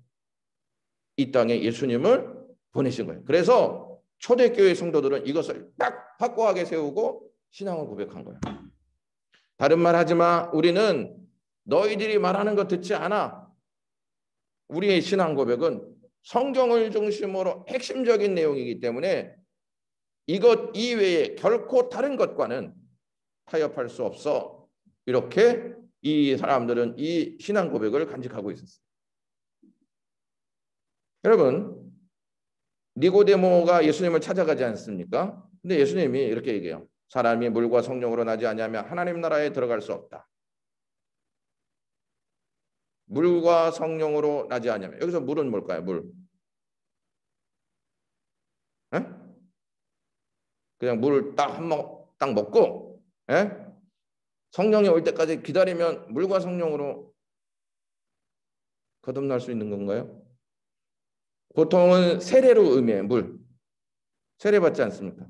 이 땅에 예수님을 보내신 거예요. 그래서 초대교회 성도들은 이것을 딱 확고하게 세우고 신앙을 고백한 거예요. 다른 말 하지 마. 우리는 너희들이 말하는 거 듣지 않아. 우리의 신앙 고백은 성경을 중심으로 핵심적인 내용이기 때문에 이것 이외에 결코 다른 것과는 타협할 수 없어. 이렇게 이 사람들은 이 신앙 고백을 간직하고 있었어요. 여러분, 니고데모가 예수님을 찾아가지 않습니까? 근데 예수님이 이렇게 얘기해요. 사람이 물과 성령으로 나지 아니하면 하나님 나라에 들어갈 수 없다. 물과 성령으로 나지 아니하면. 여기서 물은 뭘까요? 물. 에? 그냥 물을 딱 한 번 딱 먹고, 에? 성령이 올 때까지 기다리면 물과 성령으로 거듭날 수 있는 건가요? 보통은 세례로 의미해요. 물. 세례 받지 않습니까?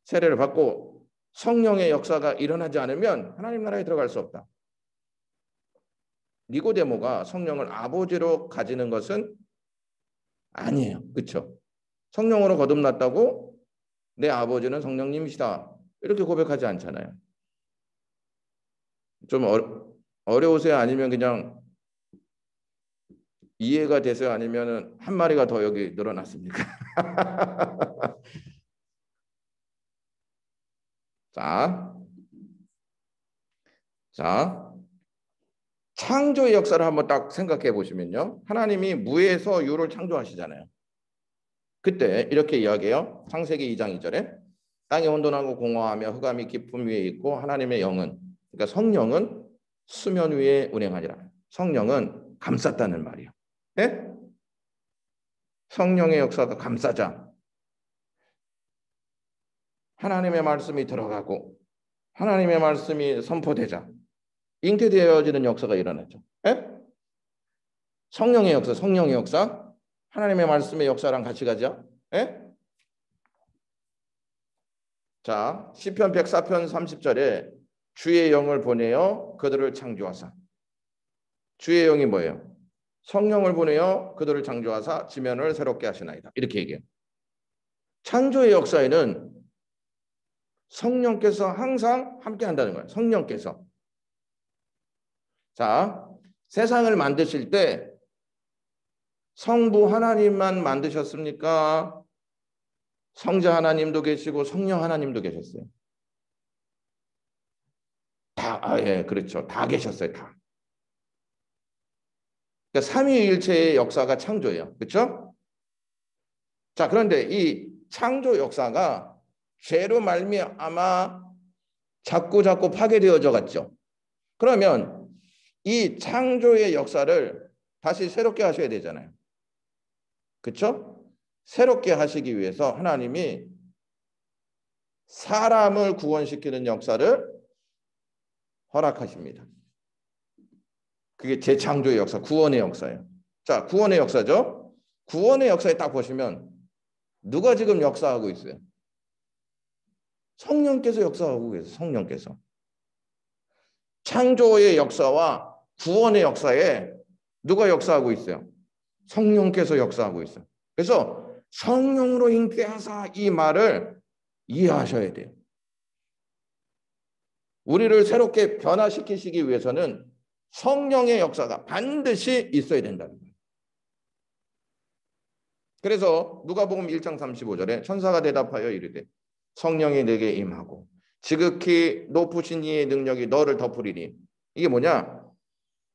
세례를 받고 성령의 역사가 일어나지 않으면 하나님 나라에 들어갈 수 없다. 니고데모가 성령을 아버지로 가지는 것은 아니에요. 그렇죠? 성령으로 거듭났다고 내 아버지는 성령님이시다. 이렇게 고백하지 않잖아요. 좀 어려우세요? 아니면 그냥 이해가 되세요? 아니면 한 마리가 더 여기 늘어났습니까? 자, 창조의 역사를 한번 딱 생각해 보시면요. 하나님이 무에서 유를 창조하시잖아요. 그때 이렇게 이야기해요. 창세기 2장 2절에 땅이 혼돈하고 공허하며 흑암이 깊음 위에 있고 하나님의 영은, 그러니까 성령은 수면 위에 운행하니라. 성령은 감쌌다는 말이에요. 네? 성령의 역사가 감싸자. 하나님의 말씀이 들어가고 하나님의 말씀이 선포되자 잉태되어지는 역사가 일어나죠. 네? 성령의 역사, 성령의 역사, 하나님의 말씀의 역사랑 같이 가죠. 네? 자, 시편 104편 30절에 주의 영을 보내어 그들을 창조하사. 주의 영이 뭐예요? 성령을 보내어 그들을 창조하사 지면을 새롭게 하시나이다. 이렇게 얘기해요. 창조의 역사에는 성령께서 항상 함께 한다는 거예요. 성령께서. 자, 세상을 만드실 때 성부 하나님만 만드셨습니까? 성자 하나님도 계시고 성령 하나님도 계셨어요. 예, 그렇죠. 다 계셨어요. 다. 그러니까 삼위일체의 역사가 창조예요. 그렇죠? 자, 그런데 이 창조 역사가 죄로 말미암아 자꾸 파괴되어져 갔죠. 그러면 이 창조의 역사를 다시 새롭게 하셔야 되잖아요. 그렇죠? 새롭게 하시기 위해서 하나님이 사람을 구원시키는 역사를 허락하십니다. 그게 재창조의 역사, 구원의 역사예요. 자, 구원의 역사죠. 구원의 역사에 딱 보시면 누가 지금 역사하고 있어요? 성령께서 역사하고 계세요. 성령께서. 창조의 역사와 구원의 역사에 누가 역사하고 있어요? 성령께서 역사하고 있어요. 그래서 성령으로 잉태하사 이 말을 이해하셔야 돼요. 우리를 새롭게 변화시키시기 위해서는 성령의 역사가 반드시 있어야 된다는 거예요. 그래서 누가복음 1장 35절에 천사가 대답하여 이르되 성령이 내게 임하고 지극히 높으신 이의 능력이 너를 덮으리니. 이게 뭐냐?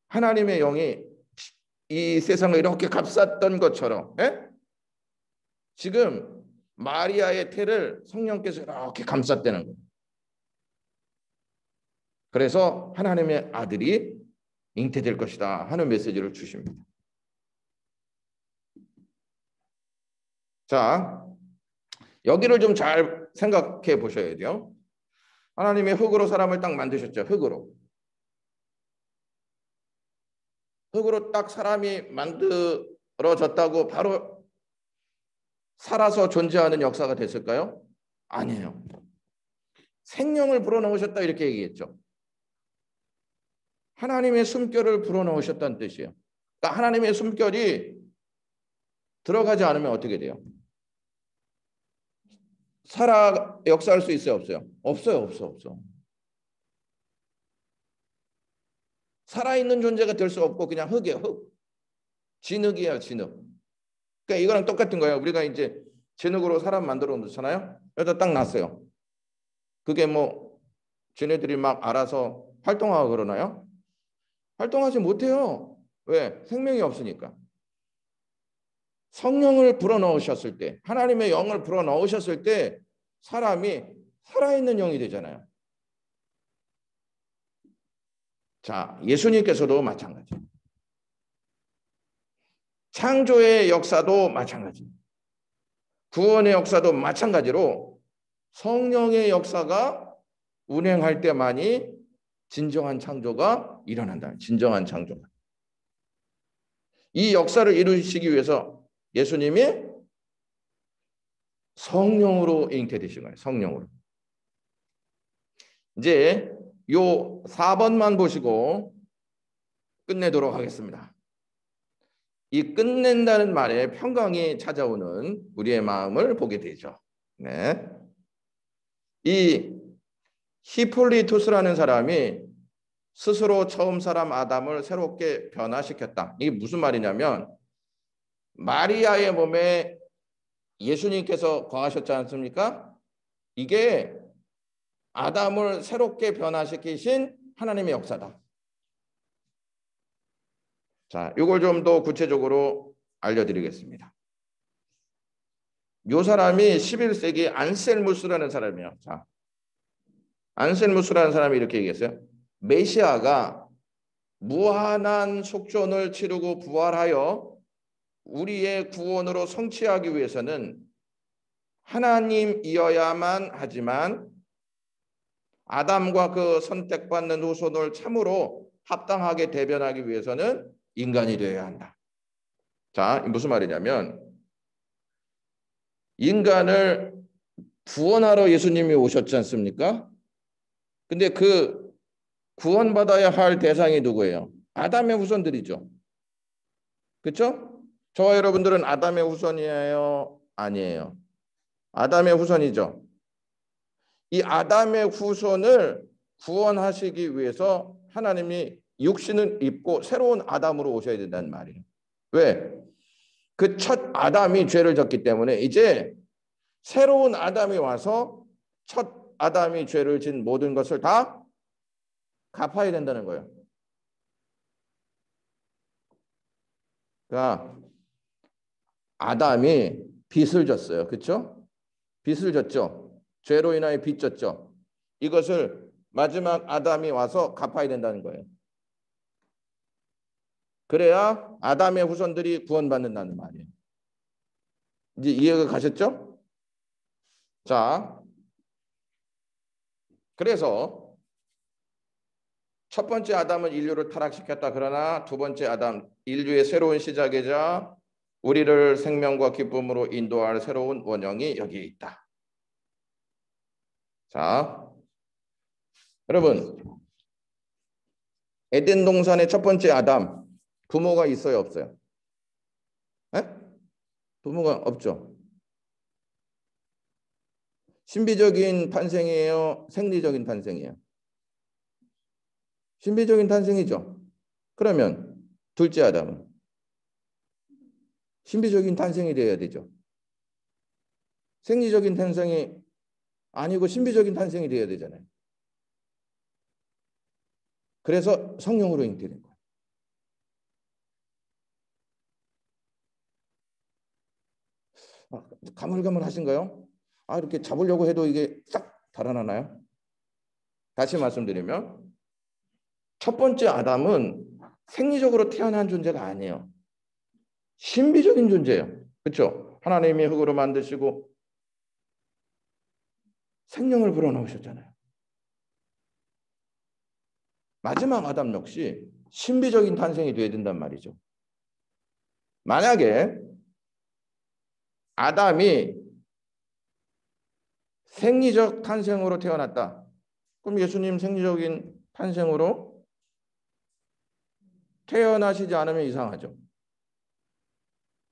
하나님의 영이 이 세상을 이렇게 감쌌던 것처럼 지금 마리아의 태를 성령께서 이렇게 감쌌다는 거예요. 그래서 하나님의 아들이 잉태될 것이다 하는 메시지를 주십니다. 자, 여기를 좀 잘 생각해 보셔야 돼요. 하나님이 흙으로 사람을 딱 만드셨죠. 흙으로 딱 사람이 만들어졌다고 바로 살아서 존재하는 역사가 됐을까요? 아니에요. 생명을 불어넣으셨다 이렇게 얘기했죠. 하나님의 숨결을 불어넣으셨다는 뜻이에요. 그러니까 하나님의 숨결이 들어가지 않으면 어떻게 돼요? 살아 역사할 수 있어요? 없어요? 없어. 살아있는 존재가 될 수 없고 그냥 흙이에요. 흙. 진흙이에요. 진흙. 그러니까 이거랑 똑같은 거예요. 우리가 이제 진흙으로 사람 만들어 놓잖아요. 여기다 딱 놨어요. 그게 뭐 쟤네들이 막 알아서 활동하고 그러나요? 활동하지 못해요. 왜? 생명이 없으니까. 성령을 불어넣으셨을 때, 하나님의 영을 불어넣으셨을 때 사람이 살아있는 영이 되잖아요. 자, 예수님께서도 마찬가지. 창조의 역사도 마찬가지. 구원의 역사도 마찬가지로 성령의 역사가 운행할 때만이 진정한 창조가 일어난다. 진정한 창조가. 이 역사를 이루시기 위해서 예수님이 성령으로 잉태되신 거예요. 성령으로. 이제 요 4번만 보시고 끝내도록 하겠습니다. 이 끝낸다는 말에 평강이 찾아오는 우리의 마음을 보게 되죠. 네. 이 히폴리투스라는 사람이 스스로 처음 사람 아담을 새롭게 변화시켰다. 이게 무슨 말이냐면 마리아의 몸에 예수님께서 거하셨지 않습니까? 이게 아담을 새롭게 변화시키신 하나님의 역사다. 자, 이걸 좀 더 구체적으로 알려드리겠습니다. 이 사람이 11세기 안셀무스라는 사람이에요. 자, 안셀무스라는 사람이 이렇게 얘기했어요. 메시아가 무한한 속전을 치르고 부활하여 우리의 구원으로 성취하기 위해서는 하나님이어야만 하지만 아담과 그 선택받는 후손을 참으로 합당하게 대변하기 위해서는 인간이 되어야 한다. 자, 무슨 말이냐면 인간을 구원하러 예수님이 오셨지 않습니까? 근데 그 구원받아야 할 대상이 누구예요? 아담의 후손들이죠. 그렇죠? 저와 여러분들은 아담의 후손이에요? 아니에요. 아담의 후손이죠. 이 아담의 후손을 구원하시기 위해서 하나님이 육신을 입고 새로운 아담으로 오셔야 된다는 말이에요. 왜? 그 첫 아담이 죄를 졌기 때문에 이제 새로운 아담이 와서 첫 아담이 죄를 진 모든 것을 다 갚아야 된다는 거예요. 그러니까 아담이 빚을 졌어요. 그렇죠? 빚을 졌죠. 죄로 인하여 빚 졌죠. 이것을 마지막 아담이 와서 갚아야 된다는 거예요. 그래야 아담의 후손들이 구원받는다는 말이에요. 이제 이해가 가셨죠? 자, 그래서 첫 번째 아담은 인류를 타락시켰다. 그러나 두 번째 아담, 인류의 새로운 시작이자 우리를 생명과 기쁨으로 인도할 새로운 원형이 여기에 있다. 자, 여러분, 에덴 동산의 첫 번째 아담, 부모가 있어요, 없어요? 에? 부모가 없죠. 신비적인 탄생이에요, 생리적인 탄생이에요? 신비적인 탄생이죠. 그러면 둘째 아담은 신비적인 탄생이 되어야 되죠. 생리적인 탄생이 아니고 신비적인 탄생이 되어야 되잖아요. 그래서 성령으로 잉태된 거예요. 가물가물하신가요? 이렇게 잡으려고 해도 이게 싹 달아나나요? 다시 말씀드리면 첫 번째 아담은 생리적으로 태어난 존재가 아니에요. 신비적인 존재예요. 그렇죠? 하나님이 흙으로 만드시고 생명을 불어넣으셨잖아요. 마지막 아담 역시 신비적인 탄생이 되어야 된단 말이죠. 만약에 아담이 생리적 탄생으로 태어났다. 그럼 예수님 생리적인 탄생으로 태어나시지 않으면 이상하죠.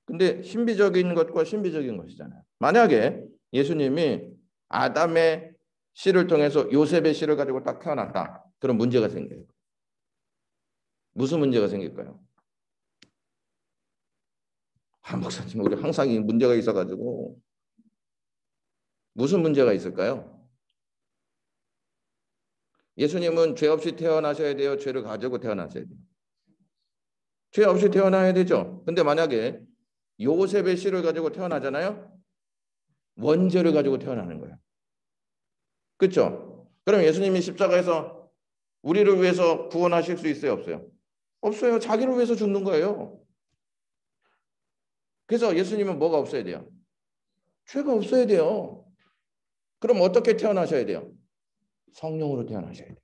근데 신비적인 것과 신비적인 것이잖아요. 만약에 예수님이 아담의 씨를 통해서 요셉의 씨를 가지고 딱 태어났다. 그럼 문제가 생겨요. 무슨 문제가 생길까요? 목사님, 우리 항상 문제가 있어가지고 무슨 문제가 있을까요? 예수님은 죄 없이 태어나셔야 돼요? 죄를 가지고 태어나셔야 돼요? 죄 없이 태어나야 되죠. 근데 만약에 요셉의 씨를 가지고 태어나잖아요. 원죄를 가지고 태어나는 거예요. 그렇죠? 그럼 예수님이 십자가에서 우리를 위해서 구원하실 수 있어요, 없어요? 없어요. 자기를 위해서 죽는 거예요. 그래서 예수님은 뭐가 없어야 돼요? 죄가 없어야 돼요. 그럼 어떻게 태어나셔야 돼요? 성령으로 태어나셔야 돼요.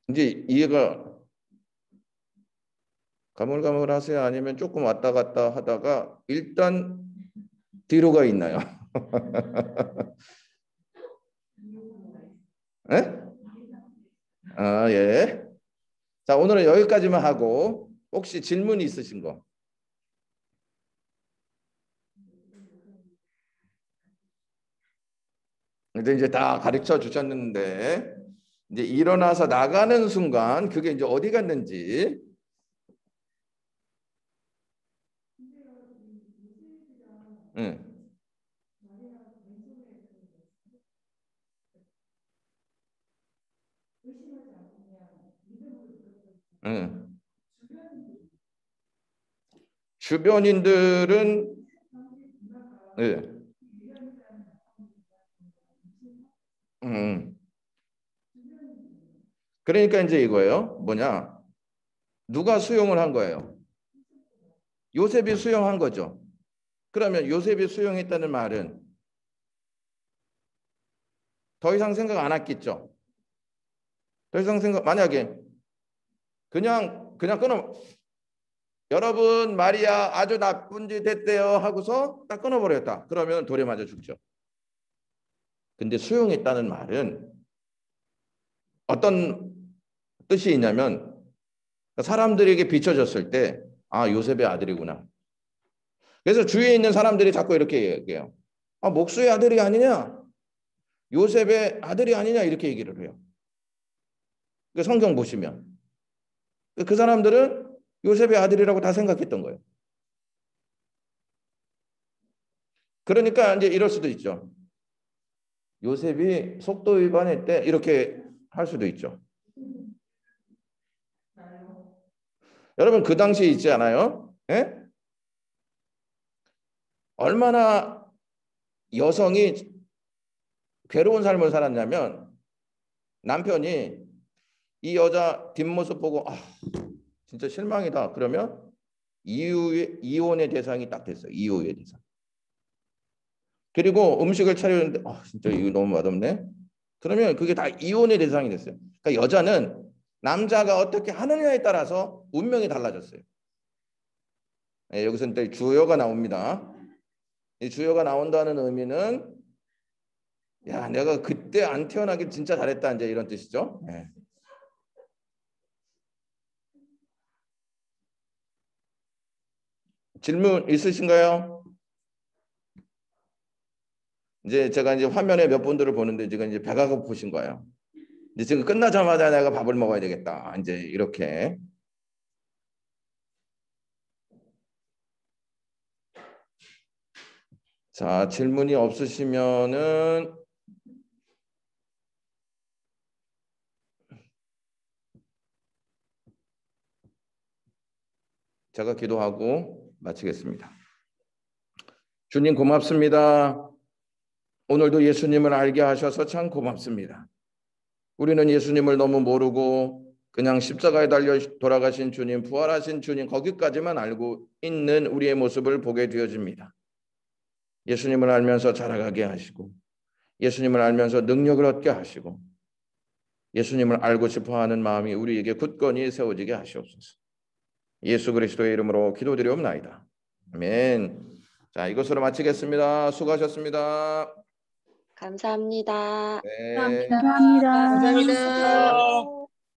이제 이해가 가물가물하세요? 아니면 조금 왔다 갔다 하다가 일단 뒤로 가 있나요? 네? 아, 예. 자, 오늘은 여기까지만 하고 혹시 질문이 있으신 거? 이제 다 가르쳐 주셨는데 이제 일어나서 나가는 순간 그게 이제 어디 갔는지. 응. 응. 주변인들은 예. 음. 그러니까 이제 이거예요. 뭐냐? 누가 수용을 한 거예요? 요셉이 수용한 거죠. 그러면 요셉이 수용했다는 말은 더 이상 생각 안 했겠죠. 더 이상 생각 만약에 그냥 끊어 여러분 마리아 아주 나쁜 짓 했대요 하고서 딱 끊어버렸다. 그러면 돌에 맞아 죽죠. 근데 수용했다는 말은 어떤 뜻이 있냐면 사람들에게 비춰졌을 때 아 요셉의 아들이구나. 그래서 주위에 있는 사람들이 자꾸 이렇게 얘기해요. 아 목수의 아들이 아니냐? 요셉의 아들이 아니냐 이렇게 얘기를 해요. 성경 보시면 그 사람들은 요셉의 아들이라고 다 생각했던 거예요. 그러니까 이제 이럴 수도 있죠. 요셉이 속도 위반했대 이렇게 할 수도 있죠. 여러분 그 당시에 있지 않아요? 예? 얼마나 여성이 괴로운 삶을 살았냐면 남편이 이 여자 뒷모습 보고 아 진짜 실망이다. 그러면 이혼의 대상이 딱 됐어요. 이혼의 대상. 그리고 음식을 차렸는데 아 진짜 이거 너무 맛없네. 그러면 그게 다 이혼의 대상이 됐어요. 그러니까 여자는 남자가 어떻게 하느냐에 따라서 운명이 달라졌어요. 네, 여기서 이제 주여가 나옵니다. 이 주여가 나온다는 의미는 야 내가 그때 안 태어나길 진짜 잘했다 이제 이런 뜻이죠. 네. 질문 있으신가요? 이제 제가 이제 화면에 몇 분들을 보는데 지금 이제 배가 고프신 거예요. 이제 지금 끝나자마자 내가 밥을 먹어야 되겠다. 이제 이렇게. 자, 질문이 없으시면은 제가 기도하고 마치겠습니다. 주님 고맙습니다. 오늘도 예수님을 알게 하셔서 참 고맙습니다. 우리는 예수님을 너무 모르고 그냥 십자가에 달려 돌아가신 주님, 부활하신 주님 거기까지만 알고 있는 우리의 모습을 보게 되어집니다. 예수님을 알면서 자라가게 하시고 예수님을 알면서 능력을 얻게 하시고 예수님을 알고 싶어하는 마음이 우리에게 굳건히 세워지게 하시옵소서. 예수 그리스도의 이름으로 기도드리옵나이다. 아멘. 자, 이것으로 마치겠습니다. 수고하셨습니다. 감사합니다. 네. 감사합니다. 감사합니다.